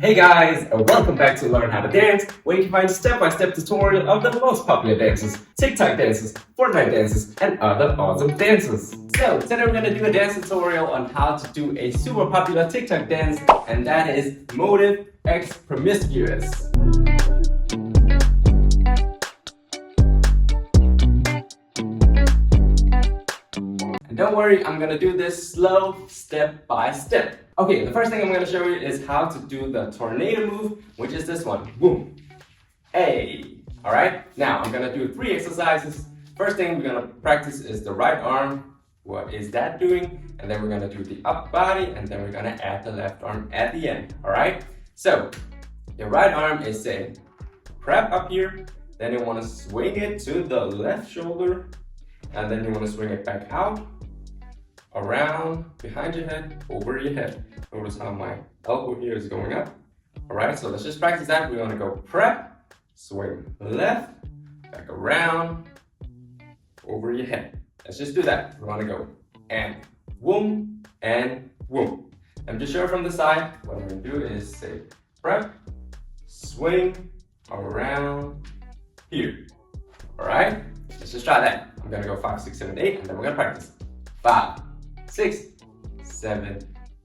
Hey guys, and welcome back to Learn How to Dance, where you can find step-by-step tutorial of the most popular dances, TikTok dances, Fortnite dances, and other awesome dances. So today we're gonna do a dance tutorial on how to do a super popular TikTok dance, and that is Motive X Promiscuous. And don't worry, I'm gonna do this slow, step by step. Okay, the first thing I'm going to show you is how to do the tornado move, which is this one. Boom. Hey. Alright, now I'm going to do 3 exercises. First thing we're going to practice is the right arm. What is that doing? And then we're going to do the up body, and then we're going to add the left arm at the end. Alright, so your right arm is saying prep up here, then you want to swing it to the left shoulder, and then you want to swing it back out. Around, behind your head, over your head. Notice how my elbow here is going up. Alright, so let's just practice that. We're gonna go prep, swing left, back around, over your head. Let's just do that. We wanna go and whoom, and whoom. I'm just sure from the side, what I'm gonna do is say prep, swing, around, here. Alright, let's just try that. I'm gonna go 5, 6, 7, 8, and then we're gonna practice. 5, 6, 7,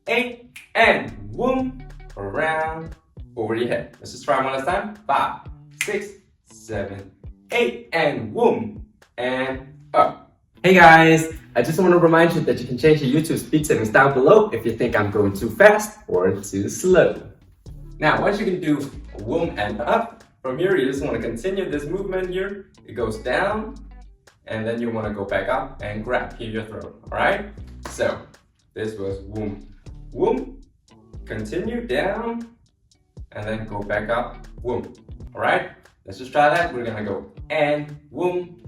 8, and whoom, around, over your head. Let's just try one last time. 5, 6, 7, 8, and whoom, and up. Hey guys, I just want to remind you that you can change your YouTube speed settings down below if you think I'm going too fast or too slow. Now, once you can do whoom and up, from here you just want to continue this movement here. It goes down, and then you want to go back up and grab here your throat, alright? So, this was whoom, whoom, continue down, and then go back up, whoom, alright? Let's just try that. We're gonna go and whoom,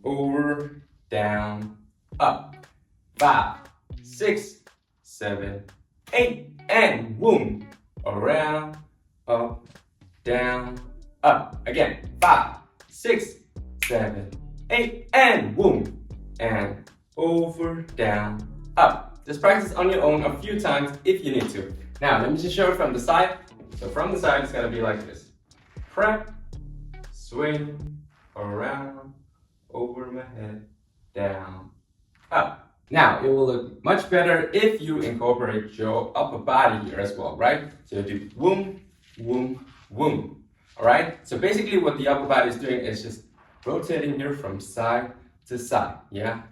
over, down, up. 5, 6, 7, 8, and whoom, around, up, down, up. Again, 5, 6, 7, 8, and whoom, and over, down, up. Just practice on your own a few times if you need to. Now, let me just show it from the side. So from the side, it's gonna be like this. Prep, swing, around, over my head, down, up. Now, it will look much better if you incorporate your upper body here as well, right? So you do whoom, whoom, whoom. Alright? So basically what the upper body is doing is just rotating here from side to side, yeah?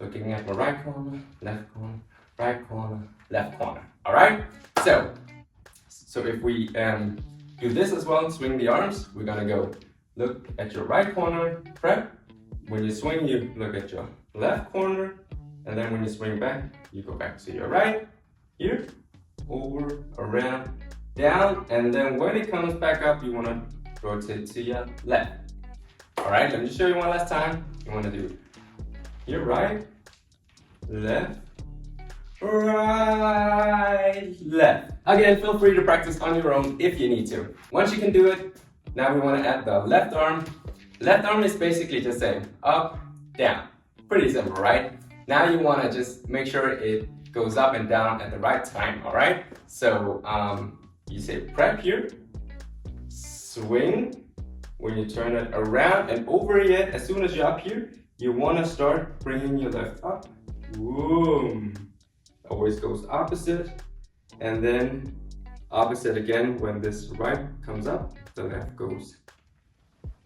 Looking at my right corner, left corner, right corner, left corner, alright? So if we do this as well, swing the arms, we're gonna go look at your right corner, prep. When you swing, you look at your left corner, and then when you swing back, you go back to your right, here, over, around, down, and then when it comes back up, you wanna rotate to your left. Alright, let me just show you one last time. You wanna do here, right, left, right, left. Again, feel free to practice on your own if you need to. Once you can do it, now we want to add the left arm. Left arm is basically just saying up, down. Pretty simple, right? Now you want to just make sure it goes up and down at the right time, all right? So you say prep here, swing. When you turn it around and over your head, as soon as you're up here, you want to start bringing your left up. Boom. Always goes opposite, and then opposite again. When this right comes up, the left goes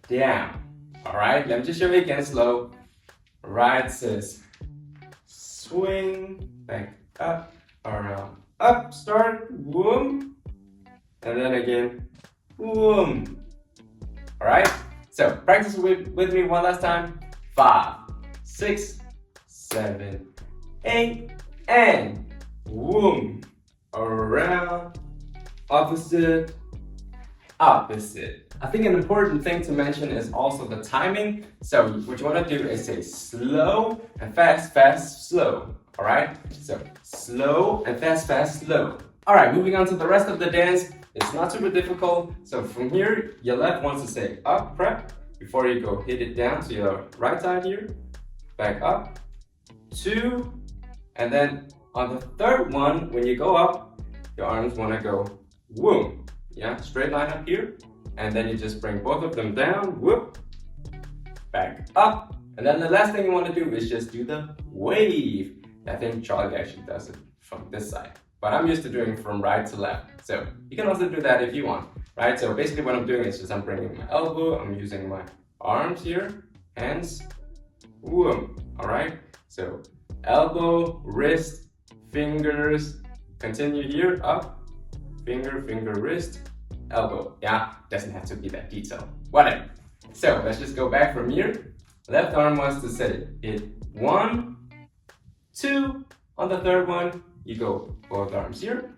down. Alright, let me just show you again slow. Right says swing, back up, around, up, start, whoom, and then again, whoom. Alright, so practice with me one last time. 5, 6, 7, 8, and whoom, around, opposite, opposite. I think an important thing to mention is also the timing. So what you want to do is say slow and fast, fast, slow. Alright, so slow and fast, fast, slow. Alright, moving on to the rest of the dance. It's not super difficult. So from here, your left wants to say up, prep, before you go hit it down to your right side here, back up, 2, and then on the third one, when you go up, your arms want to go whoom. yeah, straight line up here, and then you just bring both of them down, whoop, back up, and then the last thing you want to do is just do the wave. I think Charlie actually does it from this side, but I'm used to doing it from right to left, so you can also do that if you want, right? So basically what I'm doing is just I'm bringing my elbow, I'm using my arms here, hands, whoom, all right? So elbow, wrist, fingers, continue here, up, finger, finger, wrist, elbow. Yeah, doesn't have to be that detailed, whatever. So let's just go back from here. Left arm wants to say hit 1, 2, on the third one, you go both arms here,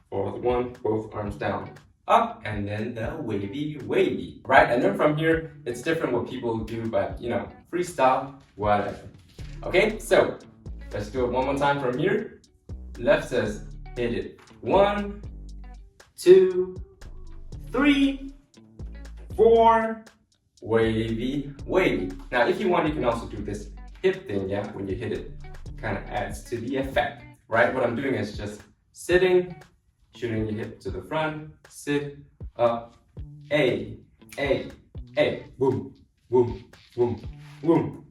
fourth one, both arms down, up, and then the wavy, wavy, right? And then from here, it's different what people do, but you know, freestyle, whatever. Okay, so let's do it one more time from here. Left says hit it 1, 2, 3, 4, wavy, wavy. Now, if you want, you can also do this hip thing, yeah? When you hit it, kind of adds to the effect, right? What I'm doing is just sitting, shooting your hip to the front, sit, up, A, boom, boom, boom, boom.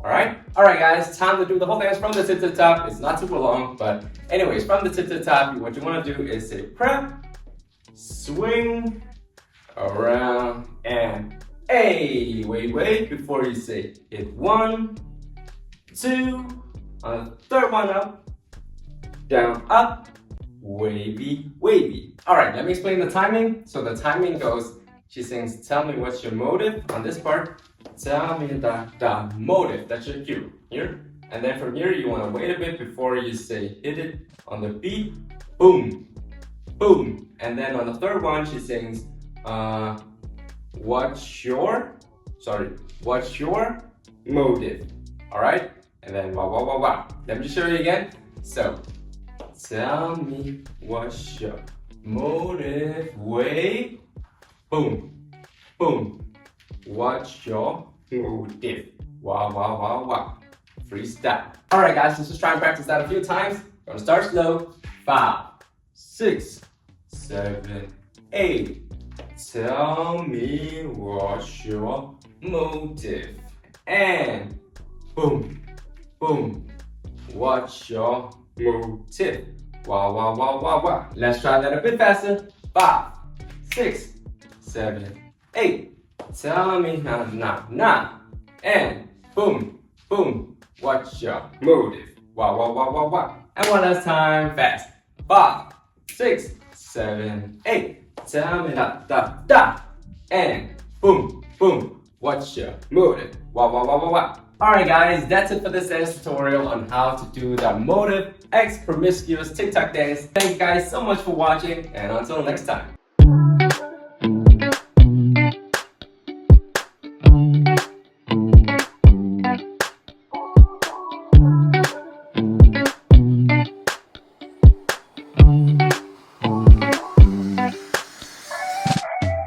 All right, guys, time to do the whole dance from the tip to the top. It's not super long, but anyways, from the tip to the top, what you want to do is say prep, swing, around, and A. Wait, before you say hit 1, 2, on the third one up, down, up, wavy, wavy. All right, let me explain the timing. So the timing goes, she sings, tell me what's your motive on this part. Tell me the motive, that's your cue, here. And then from here, you want to wait a bit before you say hit it on the beat, boom, boom. And then on the third one, she sings, what's your motive, all right? And then wah. Let me show you again. So, tell me what's your motive, wave, boom, boom. What's your motive? Wah. Freestyle. All right, guys, let's just try and practice that a few times. Gonna start slow. 5, 6, 7, 8. Tell me what's your motive. And boom, boom. What's your motive? Wah. Let's try that a bit faster. 5, 6, 7, 8. Tell me nah. And boom, boom. What's your motive? Wah. And one last time, fast. 5, 6, 7, 8. Tell me da. And boom, boom. What's your motive? Wah. Alright guys, that's it for this dance tutorial on how to do the Motive X Promiscuous TikTok dance. Thank you guys so much for watching, and until next time.